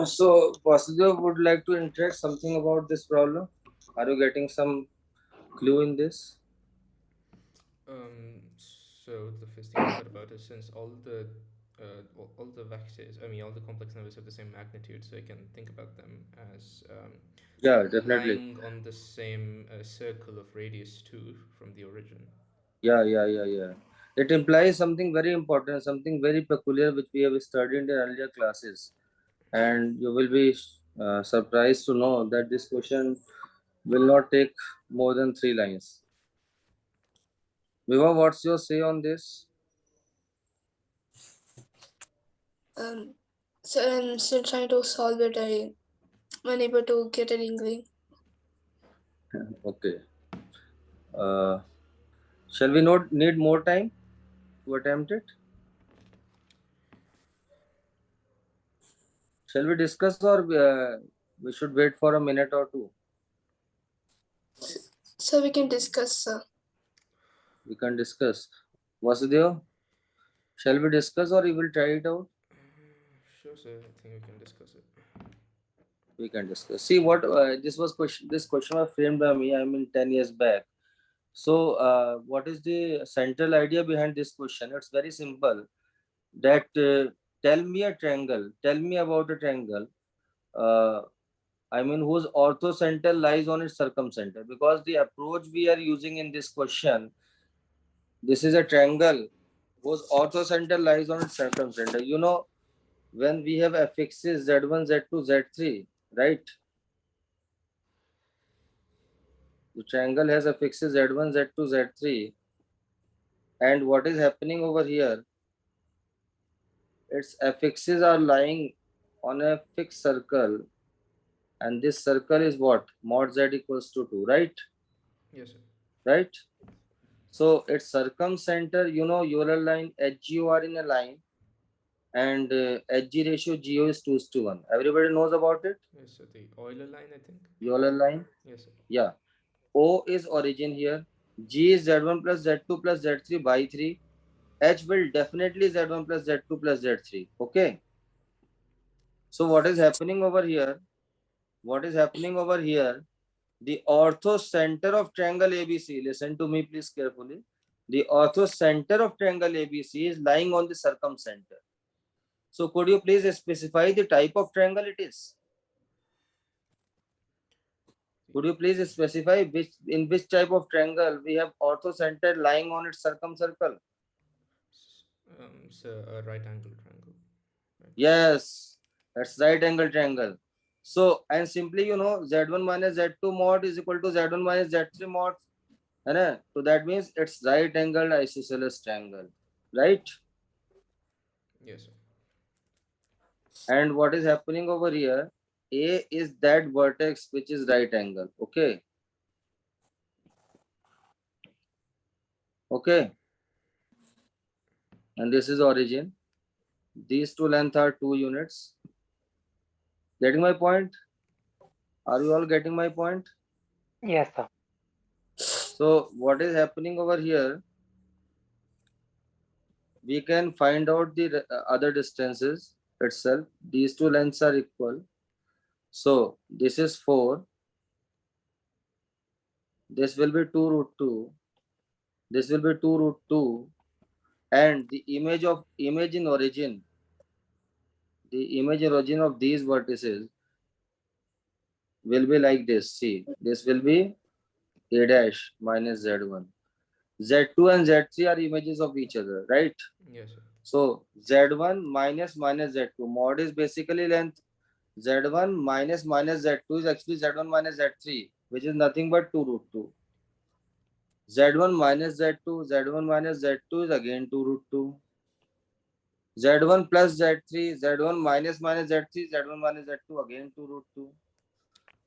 So, Vasudev would like to interact something about this problem. Are you getting some clue in this? So the first thing I thought about is since all the vectors, I mean all the complex numbers have the same magnitude, so I can think about them as Yeah, definitely. lying on the same circle of radius 2 from the origin. Yeah. It implies something very important, something very peculiar, which we have studied in earlier classes. And you will be surprised to know that this question will not take more than 3 lines. Viva, what's your say on this? Um, so I'm still trying to solve it. I'm unable to get an inkling. Okay. Uh, shall we not need more time to attempt it? Shall we discuss, or we should wait for a minute or two? So we can discuss. We can discuss. Vasudev, shall we discuss or we will try it out? Sure, sir. I think we can discuss it. We can discuss. See what this was question. This question was framed by me. I mean, 10 years back. So, what is the central idea behind this question? It's very simple. That tell me a triangle. Tell me about a triangle. Uh, I mean, whose orthocenter lies on its circumcenter. Because the approach we are using in this question, this is a triangle whose orthocenter lies on its circumcenter. You know, when we have affixes Z1, Z2, Z3, right? The triangle has affixes Z1, Z2, Z3. And what is happening over here? Its affixes are lying on a fixed circle, and this circle is what? Mod Z equals to 2, right? Yes, sir. Right? So its circumcenter, you know, Euler line, HGO are in a line, and HG ratio GO is 2 is to 1. Everybody knows about it? Yes, sir. The Euler line, I think. Euler line? Yes, sir. Yeah. O is origin here. G is Z1 plus Z2 plus Z3 by 3. H will definitely Z1 plus Z2 plus Z3. Okay. So what is happening over here? What is happening over here? The orthocenter of triangle ABC, listen to me please carefully. The orthocenter of triangle ABC is lying on the circumcenter. So could you please specify the type of triangle it is? Could you please specify which type of triangle we have orthocenter lying on its circumcircle? So a right angle triangle. Right. Yes, that's right angle triangle. So, and simply you know Z1 minus Z2 mod is equal to Z1 minus Z3 mod. है So that means it's right angled isosceles triangle, right? Yes, sir. And what is happening over here? A is that vertex which is right angle. Okay. Okay. And this is origin. These two length are 2 units. Getting my point? Are you all getting my point? Yes, sir. So what is happening over here? We can find out the other distances itself. These two lengths are equal. So this is 4. This will be 2 root 2. This will be 2 root 2. And the image in origin, the image in origin of these vertices will be like this. See, this will be A dash minus Z1. Z2 and Z3 are images of each other, right? Yes, sir. So Z1 minus Z2. Mod is basically length. Z1 minus Z2 is actually Z1 minus Z3, which is nothing but 2 root 2. Z1 minus Z2, Z1 minus Z2 is again 2 root 2. Z1 plus Z3, Z1 minus Z3, Z1 minus Z2 again 2 root 2.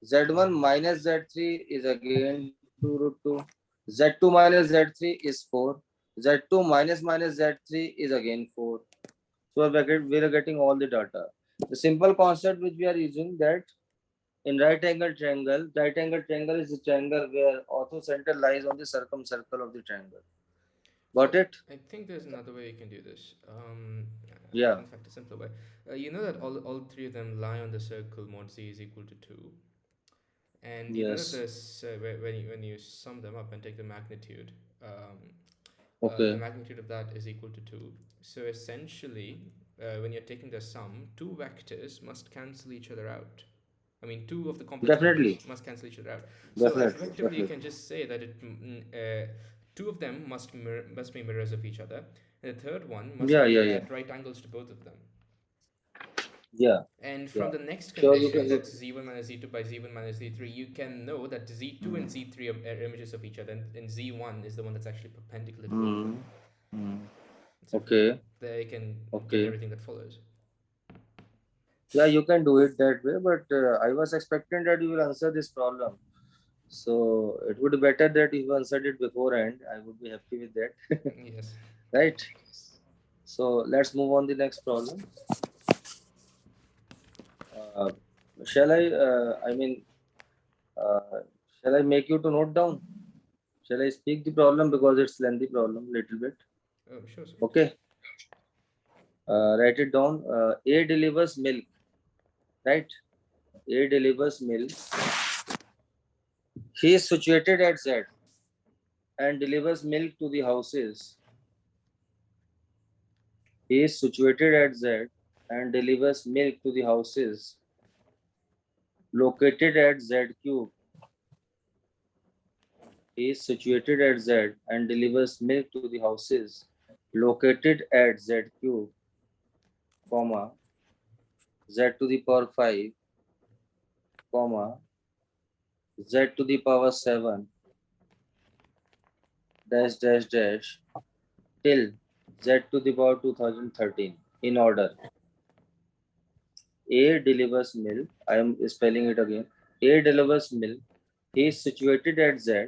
Z1 minus Z3 is again 2 root 2. Z2 minus Z3 is 4. Z2 minus Z3 is again 4. So we are getting all the data. The simple concept which we are using, that in right angle triangle is the triangle where orthocenter lies on the circumcircle of the triangle. Got So it? I think there's another way you can do this. Yeah. In fact, a simpler way. You know that all three of them lie on the circle mod z is equal to 2. And you know that Yes. this when you sum them up and take the magnitude, the Okay. magnitude of that is equal to 2. So essentially, when you're taking the sum, two vectors must cancel each other out. I mean, two of the complex numbers Definitely. must cancel each other out. So Definitely. effectively, you Definitely. can just say that two of them must be mirrors of each other, and the third one must Yeah. be Yeah. Yeah. at right angles to both of them. Yeah. And from Yeah. the next Sure. You condition, can. that's z1 minus z2 by z1 minus z3, you can know that z2 and z3 are images of each other, and z1 is the one that's actually perpendicular to both of them. Mm. Mm. So from Okay. there, you can get Okay. everything that follows. Yeah, you can do it that way, but I was expecting that you will answer this problem. So it would be better that if you answered it beforehand. I would be happy with that. Yes. Right? So let's move on the next problem. Uh, shall I? I mean, uh, shall I make you to note down? Shall I speak the problem because it's lengthy problem, little bit? Oh, sure, sir. Okay. Write it down. A delivers milk. Right? A delivers milk. He is situated at Z and delivers milk to the houses. He is situated at Z and delivers milk to the houses located at Z cube. He is situated at Z and delivers milk to the houses located at Z cube, comma, Z to the power 5, comma, Z to the power 7, dash, dash, dash, till Z to the power 2013 in order. A delivers milk. I am spelling it again. A delivers milk. He is situated at Z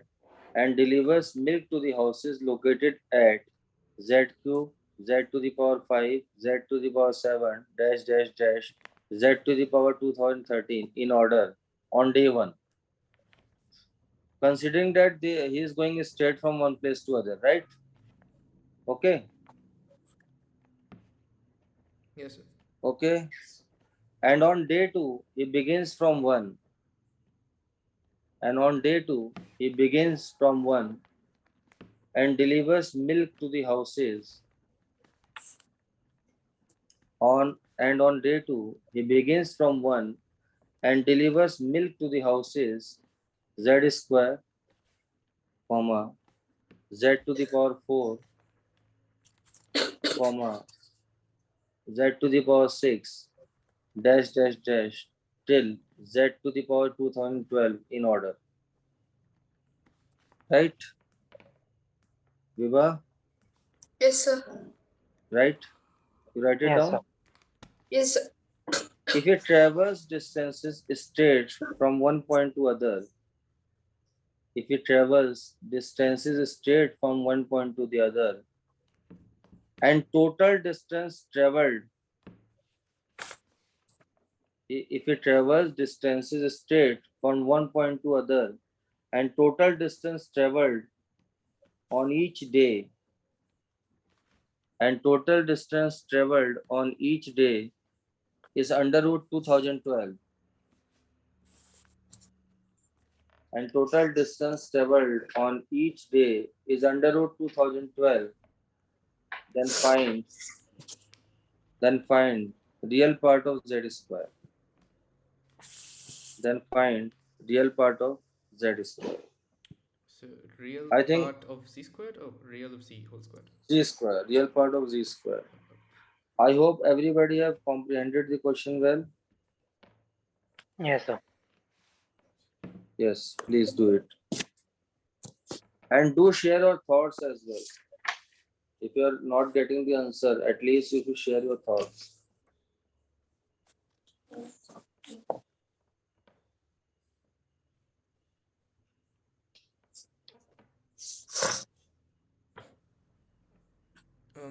and delivers milk to the houses located at Z cube, Z to the power 5, Z to the power 7, dash, dash, dash, Z to the power 2013 in order on day 1. Considering that he is going straight from one place to other, right? Okay. Yes, sir. Okay. And on day 2, he begins from 1. And on day 2, he begins from 1 and delivers milk to the houses. On day 2, he begins from 1 and delivers milk to the houses z square, comma, z to the power 4, comma, z to the power 6, dash, dash, dash, till z to the power 2012 in order. Right? Viva? Yes, sir. Right? You write it Yes, down? sir. Yes, sir. If it travels distances straight from one point to other, if it travels distances straight from one point to the other, and total distance traveled, if it travels distances straight from one point to other, and total distance traveled on each day, and total distance traveled on each day is under root 2012, and total distance traveled on each day is under root 2012, then find real part of z square. Then find real part of z square. So real I think part of z squared or real of z whole squared? z square, real part of z square. I hope everybody have comprehended the question well. Yes, sir. Yes, please do it. And do share your thoughts as well. If you are not getting the answer, at least you should share your thoughts.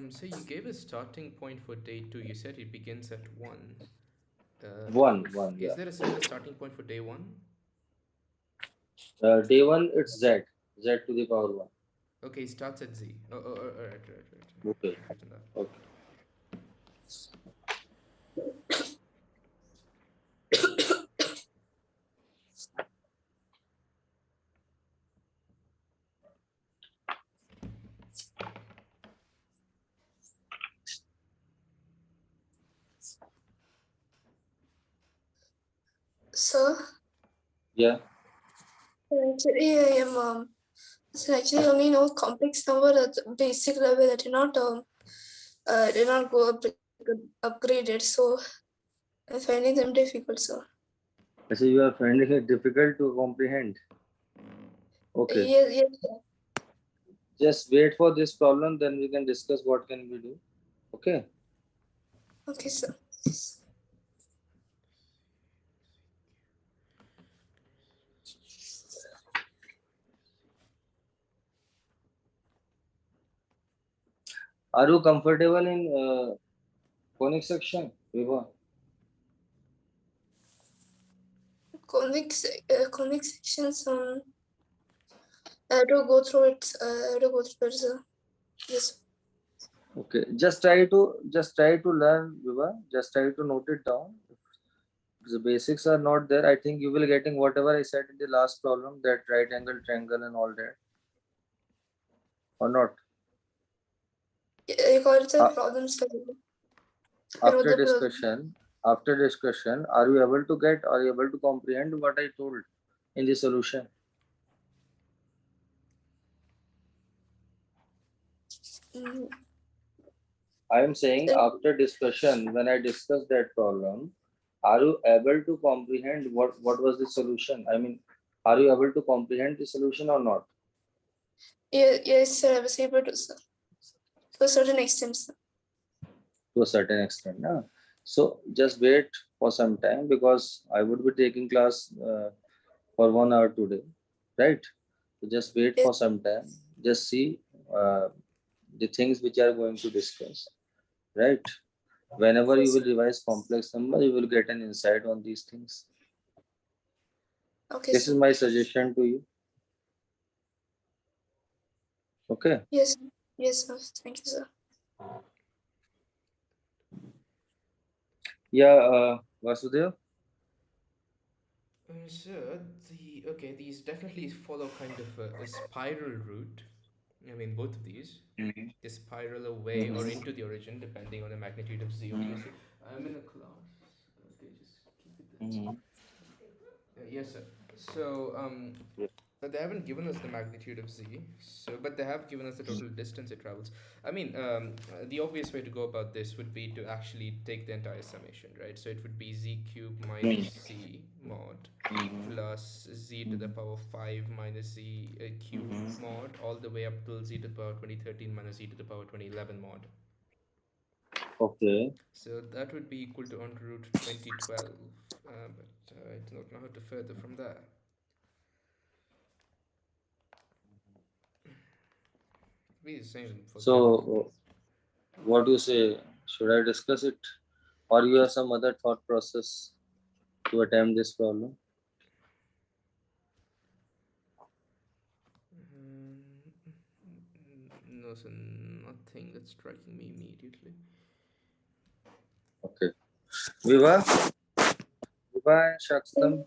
So you gave a starting point for day 2. You said it begins at 1. One, Is yeah. there a similar starting point for day 1? Day 1, it's z to the power 1. Okay, starts at z. Right. Okay. I've written that. Okay. So Yeah. actually, I am so actually only know complex number at the basic level. I did not go upgraded. So I'm finding them difficult. So So you are finding it difficult to comprehend. Okay. yes, yes, sir. Just wait for this problem, then we can discuss what can we do. Okay. Okay, sir. Are you comfortable in conic section, Vibha? Conic sections. I have to go through it. I have to go through it. So yes. Okay. Just try to learn, Vibha. Just try to note it down. If the basics are not there, I think you will getting whatever I said in the last problem, that right angle triangle and all that, or not. I got the Uh, problems. I wrote after the problem. discussion, after discussion, are you able to get, are you able to comprehend what I told in the solution? Mm, I am saying after discussion, when I discussed that problem, are you able to comprehend what was the solution? I mean, are you able to comprehend the solution or not? yeah, yes, sir. I was able to, sir. To a certain extent, sir. To a certain extent. No? So just wait for some time, because I would be taking class for 1 hour today, right? So just wait Yes, for some time. Just see uh, the things which are going to discuss, right? Whenever you yes. will revise complex number, you will get an insight on these things. Okay, This is sir. my suggestion to you. Okay. Yes, yes, sir. Thank you, sir. Yeah, Vasudev. So these definitely follow kind of a spiral route. I mean, both of these, Mhm. they spiral away or Mhm. into the origin depending on the magnitude of z. Obviously, I'm in a class. Okay, just keep it there. Mhm. Yes, sir. So they haven't given us the magnitude of z. So, but they have given us the total distance it travels. I mean, the obvious way to go about this would be to actually take the entire summation, right? So it would be z cubed minus c mod Mhm. plus z to the power 5 minus z cube Mhm. mod all the way up till z to the power 2013 minus z to the power 2011 mod. Okay. So that would be equal to under root 2012, but I do not know how to further from there. Be the same for So, the other one. what do you say? Should I discuss it, or you have some other thought process to attempt this problem? No, so nothing that's striking me immediately. Okay. Viva, Viva and Shakstam,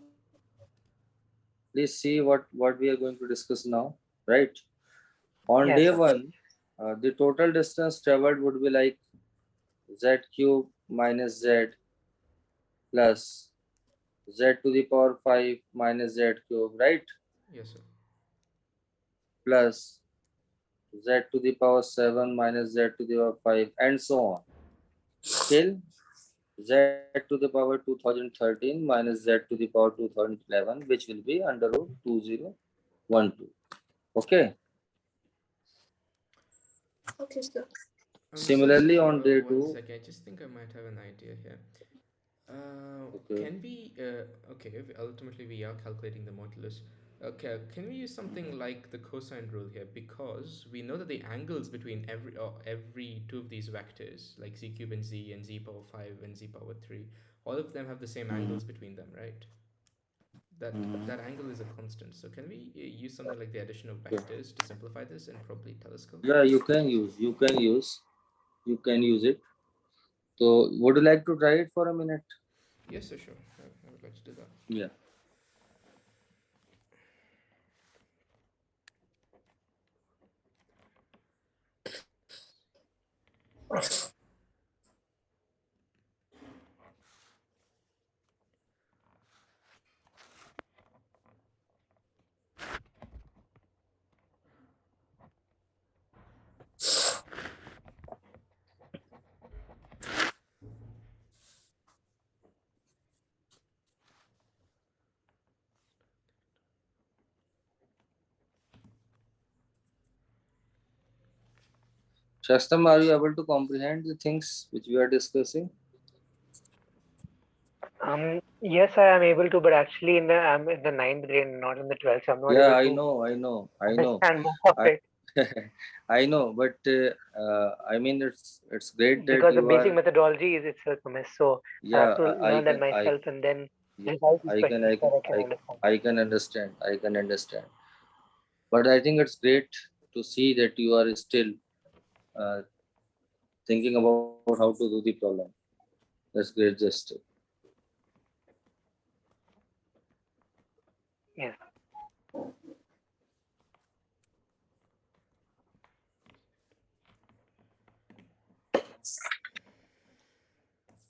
please see what we are going to discuss now. Right. On Yes, day sir. one, the total distance traveled would be like z cube minus z plus z to the power 5 minus z cube, right? Yes, sir. Plus z to the power 7 minus z to the power 5, and so on till z to the power 2013 minus z to the power 2011, which will be under root 2012. Okay. Okay, sir. Similarly, on day One 2, second. I just think I might have an idea here. okay. Can we? Okay. Ultimately, we are calculating the modulus. Okay. Can we use something like the cosine rule here? Because we know that the angles between every two of these vectors, like z cube and z power 5 and z power 3, all of them have the same Mhm. angles between them, right? That Mhm. that angle is a constant. So can we use something like the addition of Yeah. vectors to simplify this and probably telescope? Yeah, you can use it. So would you like to try it for a minute? Yes, sir, sure. I would like to do that. Yeah. Shastam, are you able to comprehend the things which we are discussing? Yes, I am able to, but actually I'm in the ninth grade, not in the 12th, so I'm not Yeah, able I to know, I know, I know. understand most of I it I know, but I mean it's great that because the you basic are. methodology is itself a mess. So I have Yeah, to learn that myself and then yeah, revise these I can questions I so can that I can I understand. I can understand. I can understand. But I think it's great to see that you are still uh, thinking about how to do the problem. That's great gesture. Yes.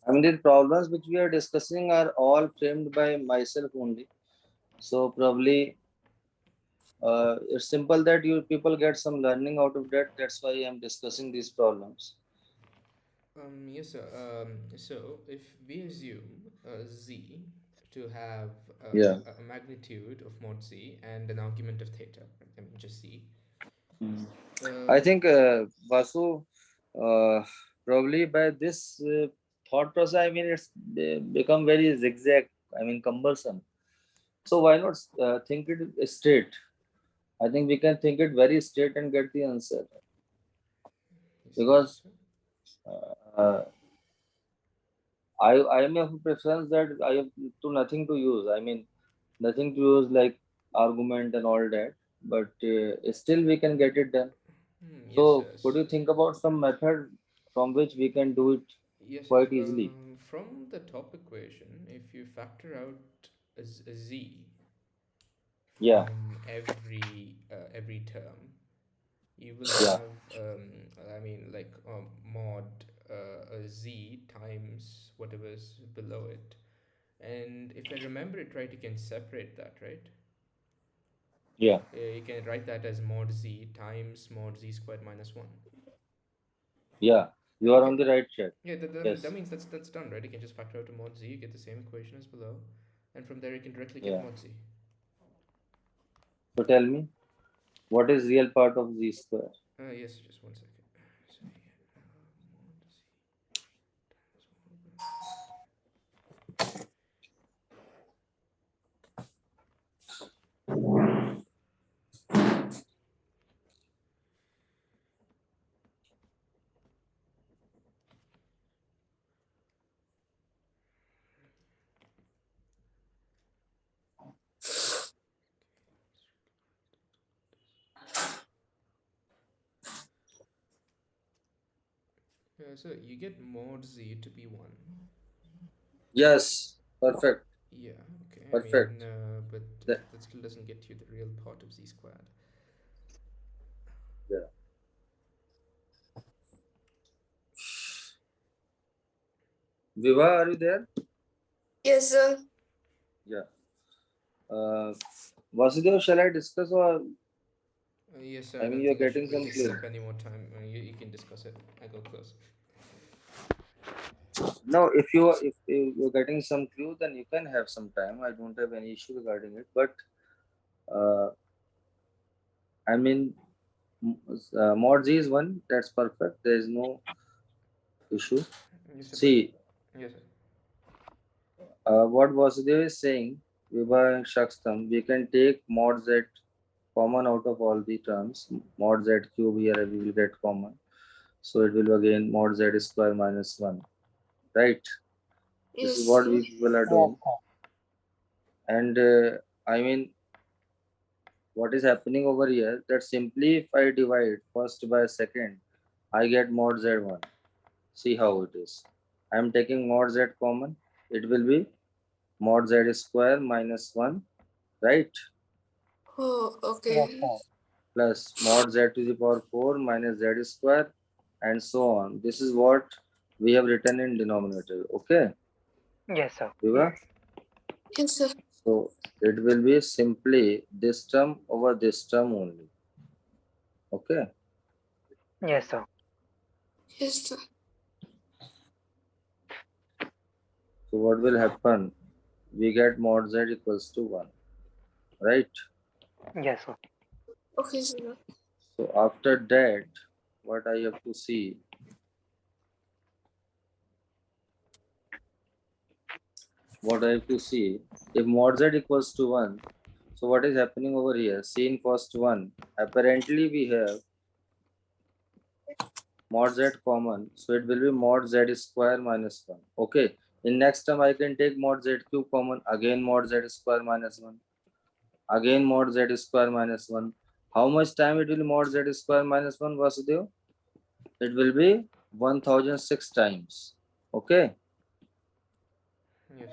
I mean, the problems which we are discussing are all framed by myself only. So probably it's simple that you people get some learning out of that. That's why I'm discussing these problems. Yes, sir. So if we assume z to have Yeah. a magnitude of mod z and an argument of theta, I mean just z. Mhm. I Um, think Vasu, uh, probably by this thought process, I mean, it's become very zigzag. I mean, cumbersome. So why not think it straight? I think we can think it very straight and get the answer yes, sir. because uh, I am of a preference that I have to nothing to use. I mean, nothing to use like argument and all that, but still we can get it done. Yes, So sir. could you think about some method from which we can do it Yes, quite easily? from the top equation, if you factor out a z Yeah, from every term, you will yeah, have I mean like mod a z times whatever is below it. And if I remember it right, you can separate that, right? yeah, You can write that as mod z times mod z squared minus 1. yeah. You are Okay. on the right track. Yeah, that Yes, means that's done, right? You can just factor out a mod z, you get the same equation as below, and from there you can directly get yeah. mod z. So tell me, what is real part of z square? Yes, just one second. So you get mod z times 1 over. So you get mod z to be 1. Yes, perfect, Yeah, okay. I mean, perfect. but The- that still doesn't get you the real part of z squared. yeah. Viva, are you there? Yes, sir. Yeah. Uh, Vasudev, shall I discuss or Yes, sir. I I mean don't you're think I should getting be some taking clue. up any more time. You can discuss it. I go close. No, if you're getting some clue, then you can have some time. I don't have any issue regarding it. But uh, I mean, mod Z is one. That's perfect. There is no issue. Yes, sir. But See, yes, sir. what Vasudev is saying, Vibha and Shakstam, we can take mod Z common out of all the terms. Mod Z cube here we will get common. So it will be again mod Z square minus 1. Right? This is Yes, what sir. we people are Yes, doing. sir. And I mean, what is happening over here, that simply if I divide first by second, I get mod z1. See how it is. I am taking mod z common. It will be mod z square minus 1, right? Oh, Yes, okay. sir. Plus mod z to the power 4 minus z square, and so on. This is what we have written in denominator. Okay, Yes, sir. Viva? Yes, sir. So it will be simply this term over this term only. Okay. Yes, sir. Yes, sir. So what will happen? We get mod z equals to 1, right? Yes, sir. Okay, sir. So after that, what I have to see, if mod z equals to 1, so what is happening over here? See in first one, apparently we have mod z common, so it will be mod z square minus 1. Okay, in next term I can take mod z cube common, again mod z square minus 1, again mod z square minus 1. How much time it will mod z square minus 1, Vasudev? It will be 1006 times. Okay, Yes.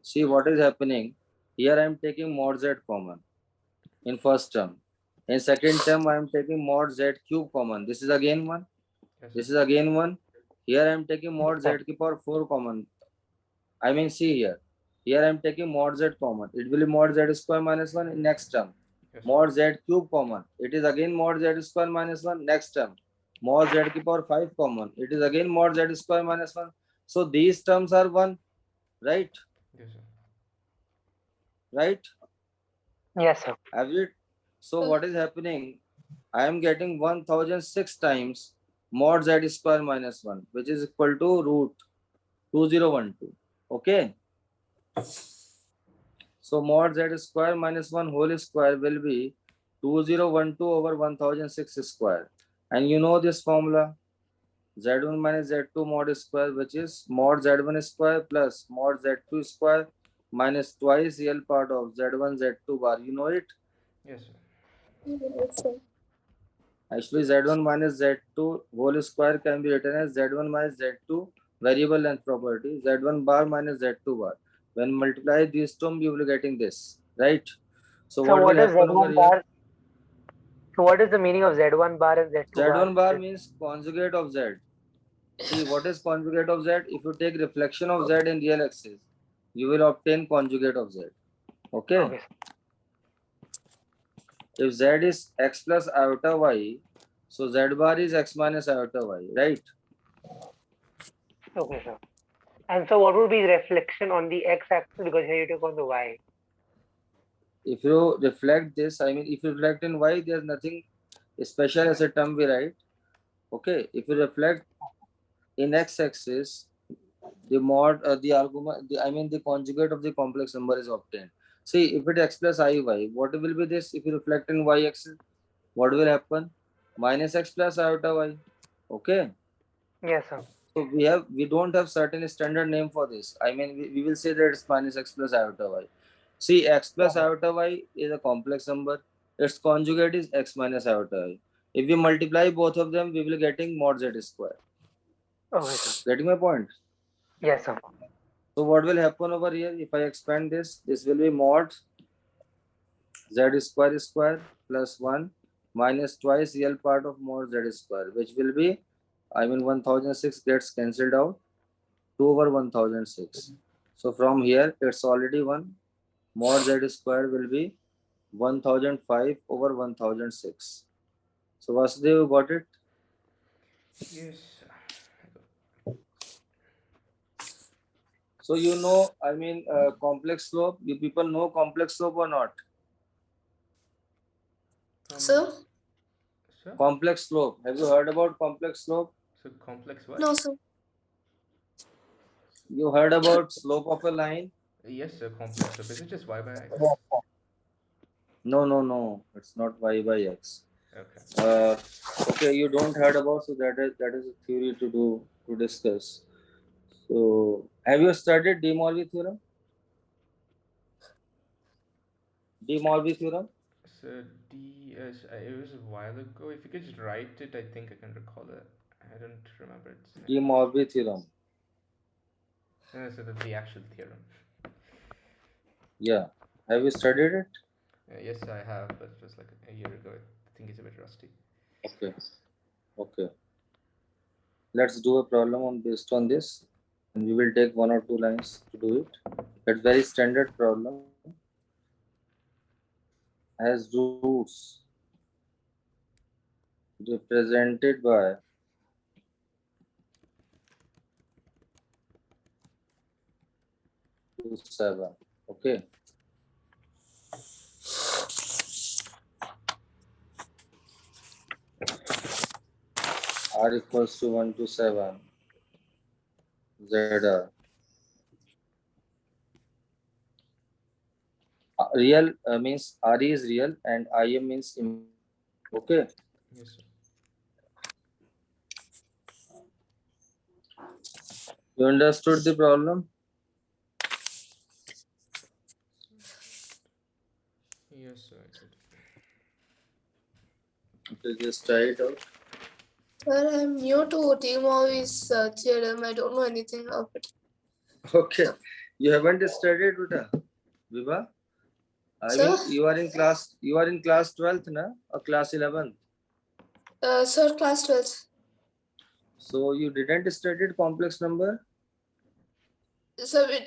see what is happening. Here I am taking mod z common in first term. In second term, I am taking mod z cube common. This is again 1. Yes. This is again 1. Here I am taking mod z Sir. to power 4 common. I mean, see here. Here I am taking mod z common. It will be mod z square minus 1 in next term. Yes. Mod z cube common. It is again mod z square minus 1 next term. Mod z to power 5 common. It is again mod z square minus 1. So these terms are 1, right? Yes, sir. Right? Yes, sir. Have you? So what is happening? I am getting 1006 times mod z square minus 1, which is equal to root 2012. Okay. So mod z square minus 1 whole square will be 2012 over 1006 square. And you know this formula, z1 minus z2 mod square, which is mod z1 square plus mod z2 square minus twice L part of z1 z2 bar. You know it? Yes, sir. Yes, sir. Actually, z1 minus z2 whole square can be written as z1 minus z2 variable length property, z1 bar minus z2 bar. When multiply these terms, you will be getting this, right? So So what will what is happen over Z1 here? bar? So what is the meaning of Z1 bar and Z2 bar? Z1 bar means conjugate of z. See, what is conjugate of z? If you take reflection of z in real axis, you will obtain conjugate of z. Okay? Okay, sir. If z is x plus iota y, so z bar is x minus iota y, right? Okay, sir. And so what would be the reflection on the x-axis, because here you took on the y? If you reflect this, I mean, if you reflect in y, there's nothing special as a term we write. Okay, if you reflect in x-axis, the mod, the argument, I mean, the conjugate of the complex number is obtained. See, if it x plus iy, what will be this? If you reflect in y-axis, what will happen? Minus x plus iota y. Okay, Yes, sir. so we don't have certain standard name for this. I mean, we will say that it's minus x plus iota y. See, x plus Okay. iota y is a complex number. Its conjugate is x minus iota y. If we multiply both of them, we will getting mod z square. Okay, sir. Getting my point? Yes, sir. So what will happen over here? If I expand this, this will be mod z square plus 1 minus twice real part of mod z square, which will be, I mean, 1006 gets cancelled out, 2 over 1006. So from here, it's already 1. Mod z square will be 1005 over 1006. So Vasudev, you got it? Yes, sir. So you know, I mean, complex slope. You people know complex slope or not? Sir? Sir? Complex slope. Have you heard about complex slope? So complex what? No, sir. You heard about slope of a line? Yes, sir. Complex. So is it just y by x? Yes, sir. No, no, no. It's not y by x. Okay. Okay, you don't heard about, so that is a theory to discuss. So have you studied De Morgan theorem? De Morby theorem. So it was a while ago. If you could just write it, I think I can recall it. I don't remember its De name. Morby theorem. So the actual theorem. Yeah. Have you studied it? Yes, I have, but it was like a year ago. I think it's a bit rusty. Okay. Okay. Let's do a problem on based on this, and we will take 1 or 2 lines to do it. It's very standard problem. Has roots represented by to 7. Okay. R equals to 1 to 7. ZR. Real means RE is real and IM means okay. Yes, sir. You understood the problem? Yes, sir, I did. Okay, just try it out. Sir, I'm new to De Morby's theorem. I don't know anything of it. Okay. You haven't studied Vita, Viva? I Sir? mean, you are in class 12th, na? Or class 11th. Sir, class 12th. So you didn't study complex number? So we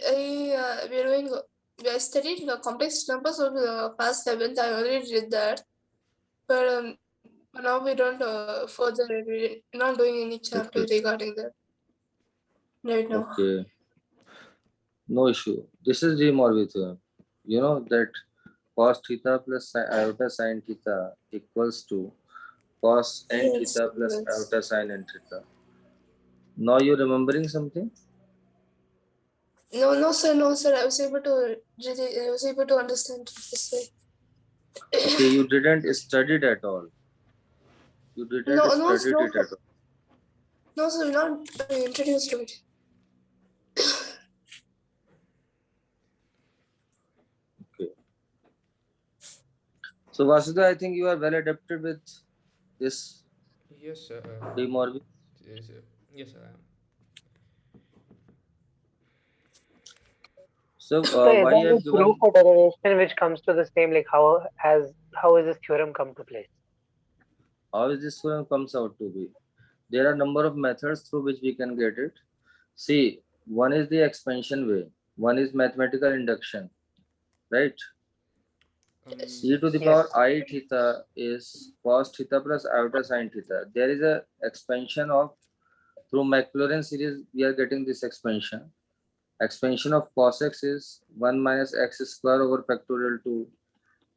studied the complex numbers of class 7th. I already did that. But now we don't we're not doing any chapter Okay. regarding that right now. Okay. No issue. This is De Morby theorem. You know that cos theta plus iota sin theta equals to cos n Yes, theta plus yes. iota sin n theta. Now you're remembering something? No, sir, no, sir. I was able to understand this way. Okay, you didn't study it at all. You didn't No, study it at all. no, sir, not introduced to it. Okay. So Vasudha, I think you are well adapted with this Yes, sir. De Morby. Yes, I am. So So is why there you any have proof given or derivation which comes to the same, like how is this theorem come to place? how is this theorem comes out to be? There are number of methods through which we can get it. See, one is the expansion way, one is mathematical induction, right? E to the Yes. power I theta is cos theta plus iota sin theta. There is a expansion of through Maclaurin series. We are getting this expansion. Expansion of cos x is 1 minus x square over factorial 2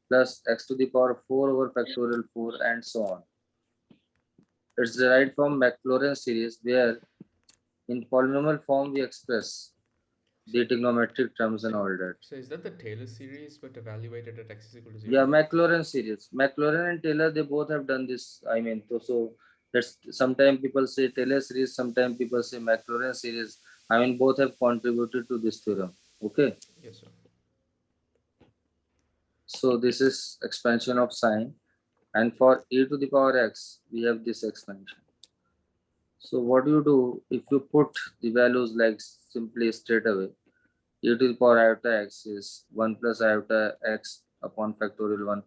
plus x to the power 4 over factorial 4 and so on. It's derived from Maclaurin series where in polynomial form we express the trigonometric terms and all that. So is that the Taylor series, but evaluated at x is equal to 0? Yeah, Maclaurin series. Maclaurin and Taylor, they both have done this. I mean, so that's sometimes people say Taylor series, sometimes people say Maclaurin series. I mean, both have contributed to this theorem. Okay. Yes, sir. So this is expansion of sine. And for e to the power x, we have this expansion. So what do if you put the values like simply straight away? E to the power iota x is 1 plus iota x upon factorial 1.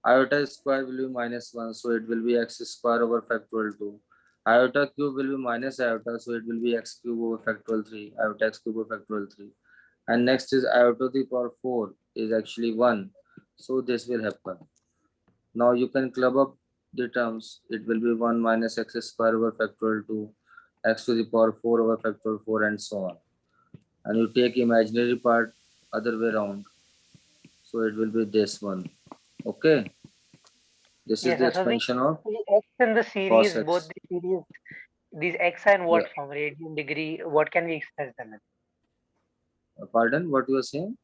Iota square will be minus 1, so it will be x square over factorial 2. Iota cube will be minus iota, so it will be x cube over factorial 3. Iota x cube over factorial 3. And next is iota to the power 4 is actually 1. So this will happen. Now you can club up the terms. It will be 1 minus x square over factorial 2, x to the power 4 over factorial 4 and so on. And you take imaginary part other way around. So it will be this one. Okay. This is Yes, the so expansion of the x in the series, cos x. both the series, these x are in Yeah. what form? Radian, degree, what can we express them in? Pardon, what you were saying?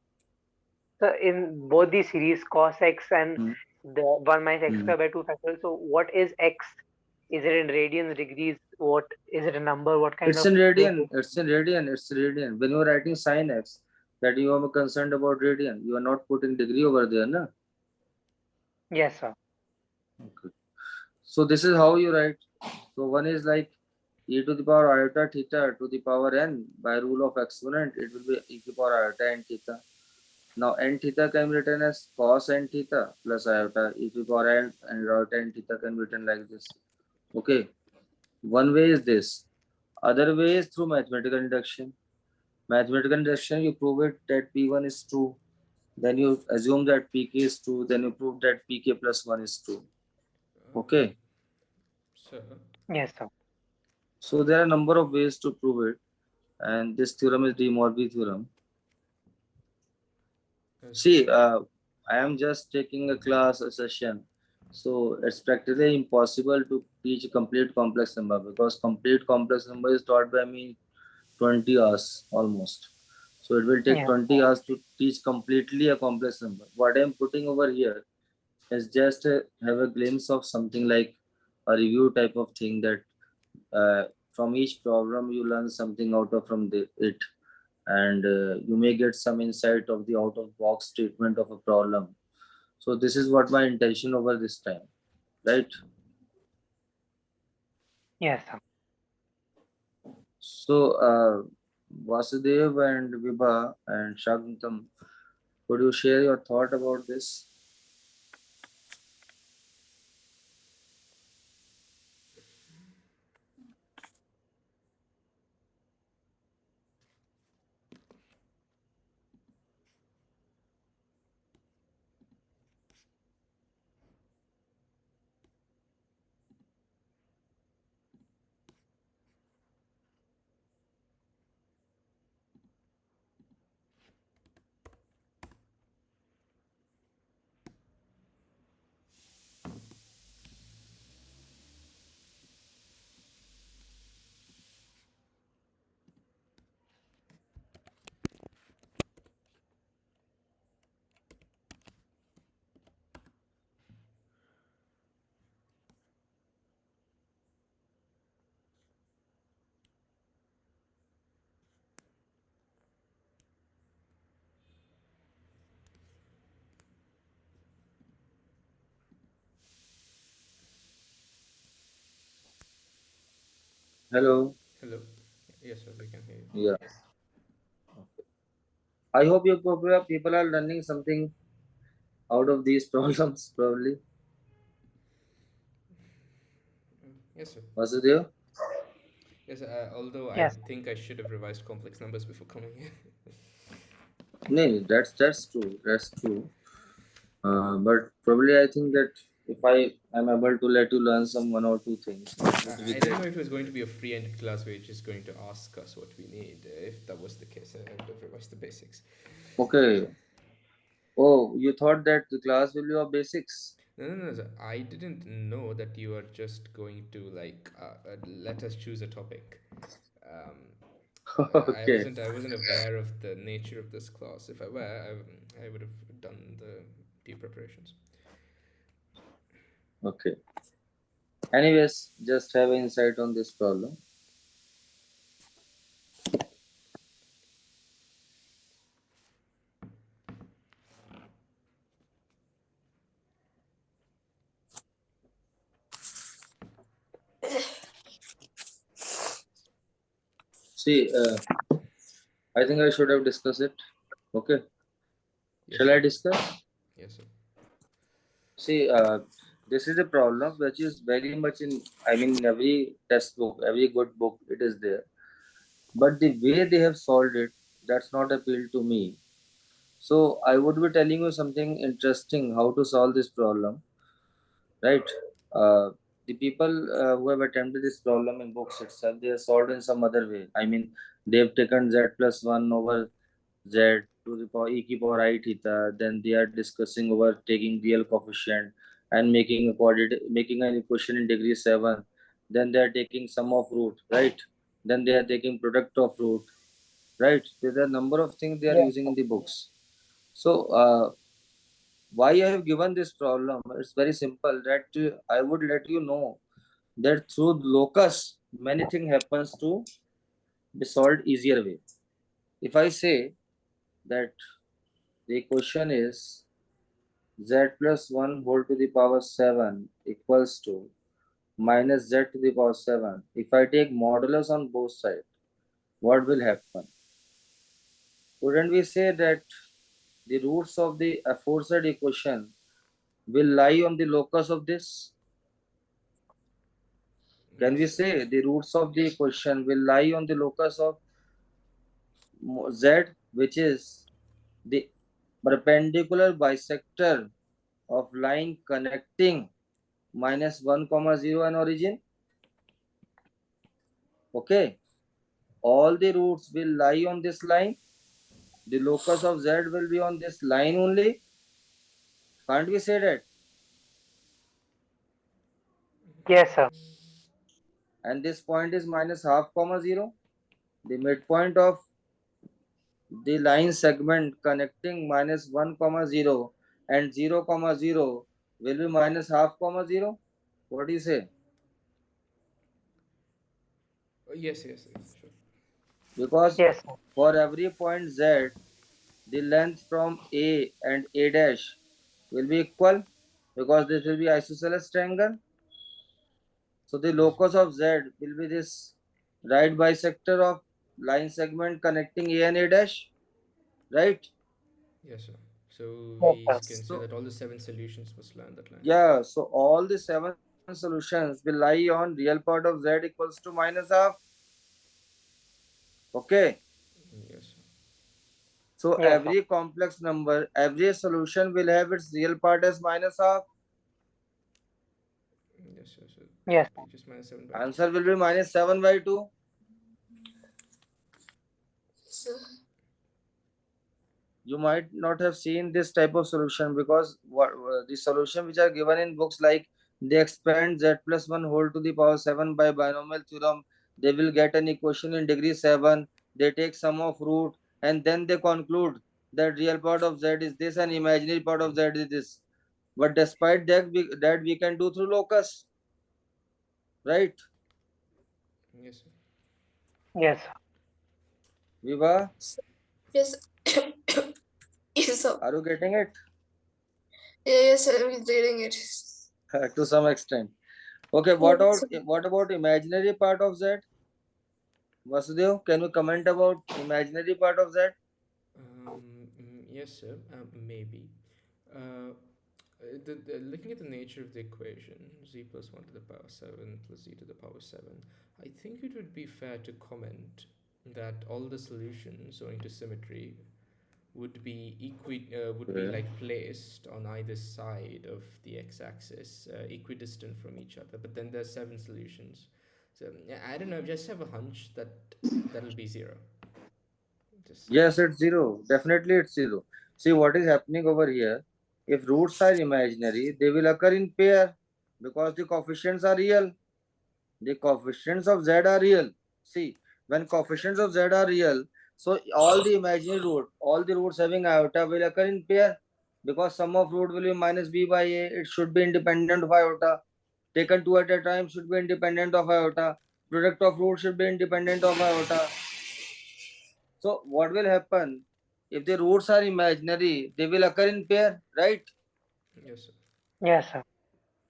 So in both the series, cos x and Hmm. the 1 minus x Hmm. square by 2 factorial. So what is x? Is it in radians, degrees? What is it a number? What kind It's of in radian. It's in radian. It's radian. When you are writing sin x, that you are concerned about radian. You are not putting degree over there, na? Yes, sir. Okay. So this is how you write. So one is like e to the power iota theta to the power n by rule of exponent. It will be e to the power iota n theta. Now n theta can be written as cos n theta plus iota e to the power n, and iota n theta can be written like this. Okay. One way is this. Other way is through mathematical induction. Mathematical induction, you prove it that P1 is true. Then you assume that Pk is true. Then you prove that Pk plus 1 is true. Okay. So, Yes, sir. So there are a number of ways to prove it. And this theorem is De Morby theorem. See, I am just taking a class, a session. So it's practically impossible to teach a complete complex number because complete complex number is taught by me 20 hours almost. So it will take Yeah. 20 hours to teach completely a complex number. What I am putting over here is just have a glimpse of something like a review type of thing that from each problem you learn something out of from it, and you may get some insight of the out of box treatment of a problem. So this is what my intention over this time, right? Yes, sir. So Vasudev and Vibha and Shakuntam, could you share your thought about this? Hello. hello. Yes, sir, we can hear you. Yeah. I hope you people are learning something out of these problems, probably. Yes, sir. Vasudev? Yes, although I Yes. think I should have revised complex numbers before coming here. No, that's true. That's true. But probably I think that if I am able to let you learn some one or two things, it would be I great. didn't know it was going to be a free-ended class where you're just going to ask us what we need. If that was the case, I would have revised the basics. Okay. Oh, you thought that the class will be of basics? No, no, no, sir. I didn't know that you are just going to like let us choose a topic. Um, Okay. I wasn't aware of the nature of this class. If I were, I would have done the due preparations. Okay. Anyways, just have insight on this problem. See, I think I should have discussed it. Okay. Yes, Shall sir. I discuss? Yes, sir. See, this is a problem which is very much in, I mean, every textbook, every good book, it is there. But the way they have solved it, that's not appeal to me. So I would be telling you something interesting how to solve this problem, right? The people who have attempted this problem in books itself, they have solved in some other way. I mean, they've taken z plus 1 over z to the power e to the power I theta. Then they are discussing over taking real coefficient and making a quadratic, making an equation in degree 7. Then they are taking sum of root, right? Then they are taking product of root, right? There are a number of things they are Yes. using in the books. So why I have given this problem? It's very simple. That I would let you know that through locus, many things happens to be solved easier way. If I say that the equation is z plus 1 whole to the power 7 equals to minus z to the power 7. If I take modulus on both sides, what will happen? Wouldn't we say that the roots of the aforesaid equation will lie on the locus of this? Can we Yes, sir. say the roots of the equation will lie on the locus of z, which is the perpendicular bisector of line connecting minus 1 comma 0 and origin? Okay, all the roots will lie on this line. The locus of z will be on this line only. Can't we say that? Yes, sir. And this point is minus half comma 0. The midpoint of the line segment connecting minus 1 comma 0 and 0 comma 0 will be minus half comma 0. What do you say? Yes, yes, yes, sure. Because Yes, sir. for every point z, the length from A and A dash will be equal, because this will be isosceles triangle. So the locus of z will be this right bisector of line segment connecting A and A dash, right? Yes, sir. So Yes, we sir. can say So that all the 7 solutions must lie on that line. yeah, so all the 7 solutions will lie on real part of z equals to minus half. Okay, Yes, sir. so Yes, sir. every complex number, every solution will have its real part as minus half. Yes, sir. So Yes, that would be just minus 7 by 2. Answer will be minus 7 by 2. So, You might not have seen this type of solution, because what the solution which are given in books, like they expand z plus 1 whole to the power 7 by binomial theorem, they will get an equation in degree 7, they take sum of root, and then they conclude that real part of z is this and imaginary part of z is this. But despite that we can do through locus, right? Yes, sir. yes, sir. Viva, yes. Yes, sir. are you getting it? Yes, I'm reading it. To some extent. Okay, Yes. what about imaginary part of z? Vasudev, can you comment about imaginary part of z? Yes, sir. Maybe. Uh, Looking at the nature of the equation, z plus 1 to the power 7 plus z to the power 7, I think it would be fair to comment that all the solutions owing to symmetry would be Okay. like placed on either side of the x-axis, equidistant from each other. But then there's 7 solutions. So yeah, I don't know. Just have a hunch that that'll be 0. Just Yes, it's 0. Definitely it's 0. See what is happening over here. If roots are imaginary, they will occur in pair because the coefficients are real. The coefficients of z are real. See, when coefficients of z are real, so all the imaginary root, all the roots having iota will occur in pair, because sum of root will be minus b by a. It should be independent of iota. Taken two at a time should be independent of iota. Product of root should be independent of iota. So what will happen? If the roots are imaginary, they will occur in pair, right? yes, sir. Yes, sir.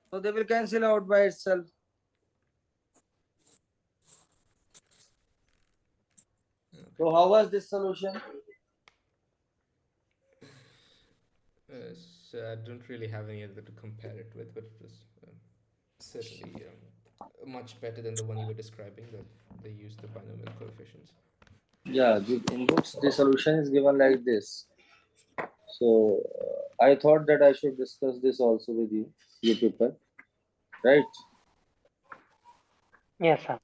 So they will cancel out by itself. So how was this solution? So I don't really have any other to compare it with, but it was certainly much better than the one you were describing. That they used the binomial coefficients. Yeah, in books the solution is given like this. So I thought that I should discuss this also with you people, right? Yes, sir.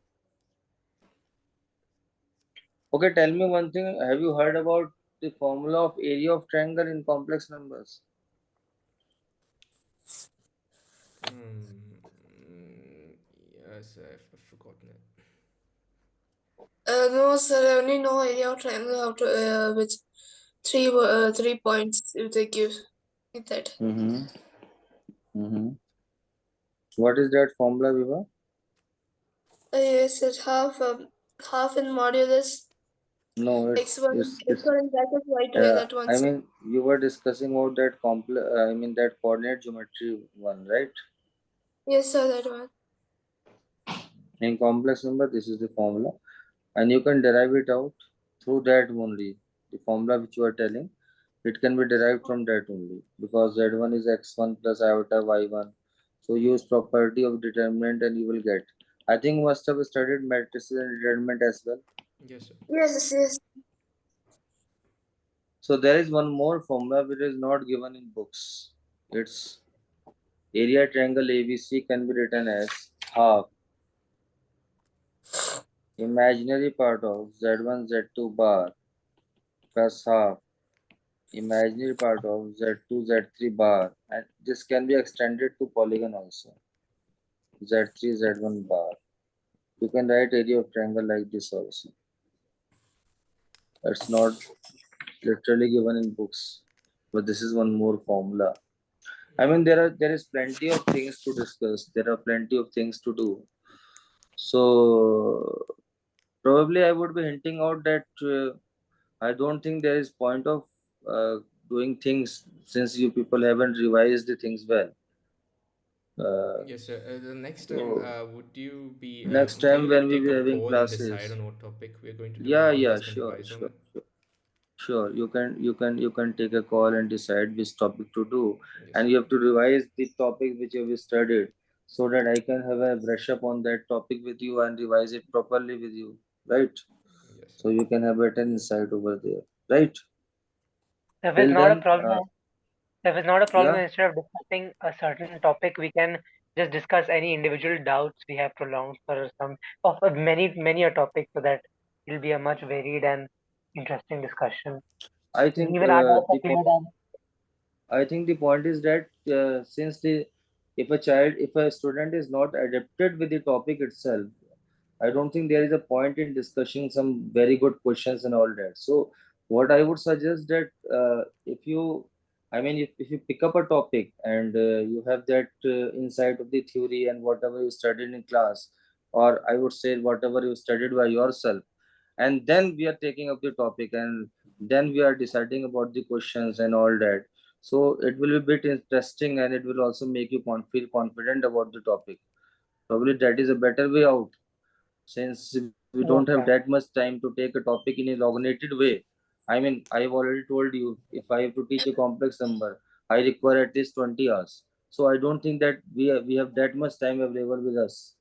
Okay, tell me one thing. Have you heard about the formula of area of triangle in complex numbers? Yes, I've forgotten it. No, sir, I only know area of triangle out with 3 points if they give it that. Mm-hmm. Mm-hmm. What is that formula, Viva? Yes, it half in modulus No, x1 it's x1 in bracket y2 in that one. I So mean, you were discussing about that I mean, that coordinate geometry one, right? yes, sir, that one. In complex number, this is the formula, and you can derive it out through that only. The formula which you are telling, it can be derived from that only, because z1 is x1 plus iota y1. So use property of determinant and you will get. I think you must have studied matrices and determinant as well. Yes, sir. Yes. So there is one more formula which is not given in books. It's area triangle ABC can be written as half imaginary part of z1 z2 bar plus half imaginary part of z2 z3 bar, and this can be extended to polygon also, z3 z1 bar. You can write area of triangle like this also. It's not literally given in books, but this is one more formula. I mean, there is plenty of things to discuss. There are plenty of things to do. So probably I would be hinting out that I don't think there is point of uh, doing things since you people haven't revised the things well. Yes, sir. The next time, So would you be? next Can time we when like we take be a having poll and decide classes, on what topic we're going to do, and yeah, all of yeah, us can revise on it? sure. You can take a call and decide which topic to do, Yes, and sir. you have to revise the topic which you have studied, so that I can have a brush up on that topic with you and revise it properly with you, right? Yes, sir. So you can have better insight over there, right? If it's Till not a then, problem, if it's not a problem, yeah, instead of discussing a certain topic, we can just discuss any individual doubts we have prolonged for some of many a topic, so that it'll be a much varied and interesting discussion. I think Even our doubts are the cleared and I think the point is that since the if a student is not adapted with the topic itself, I don't think there is a point in discussing some very good questions and all that. So what I would suggest that if you, I mean, if you pick up a topic and you have that insight of the theory and whatever you studied in class, or I would say whatever you studied by yourself, and then we are taking up the topic and then we are deciding about the questions and all that, so it will be a bit interesting and it will also make you feel confident about the topic. Probably that is a better way out, since we yes, don't have sir. that much time to take a topic in a loginated way. I mean, I've already told you, if I have to teach a complex number, I require at least 20 hours. So I don't think that we have that much time available with us,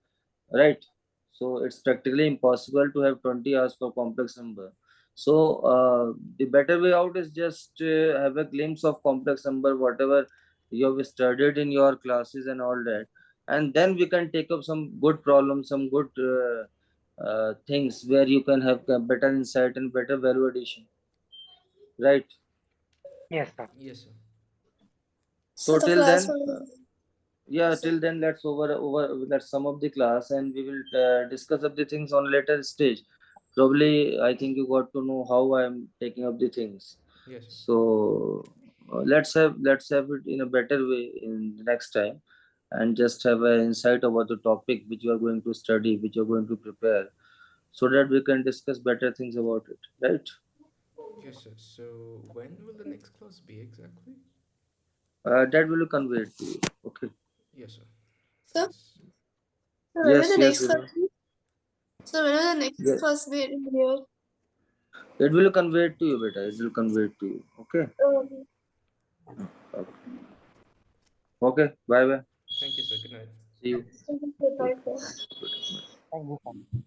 right? So it's practically impossible to have 20 hours for complex number. So the better way out is just have a glimpse of complex number, whatever you have studied in your classes and all that, and then we can take up some good problems, some good things where you can have a better insight and better value addition, right? Yes, sir. Yes, sir. So So the till class then, will. yeah, So till then let's sum up the class and we will discuss up the things on later stage. Probably, I think you got to know how I am taking up the things. Yes, sir. So let's have it in a better way in the next time, and just have an insight about the topic which you are going to study, which you are going to prepare, so that we can discuss better things about it, right? Yes, sir. So when will the next class be exactly? That will convey it to you. Okay. Yes, sir. so Yes. when will Yes, the yes, next class Vibha. be? So when will the next Yeah. class be in here? It will convey it to you, beta. It will convey it to you. Okay. Um, Okay. Okay. Bye bye. Thank you, sir. Good night. See you. bye. Good. Thank you, sir.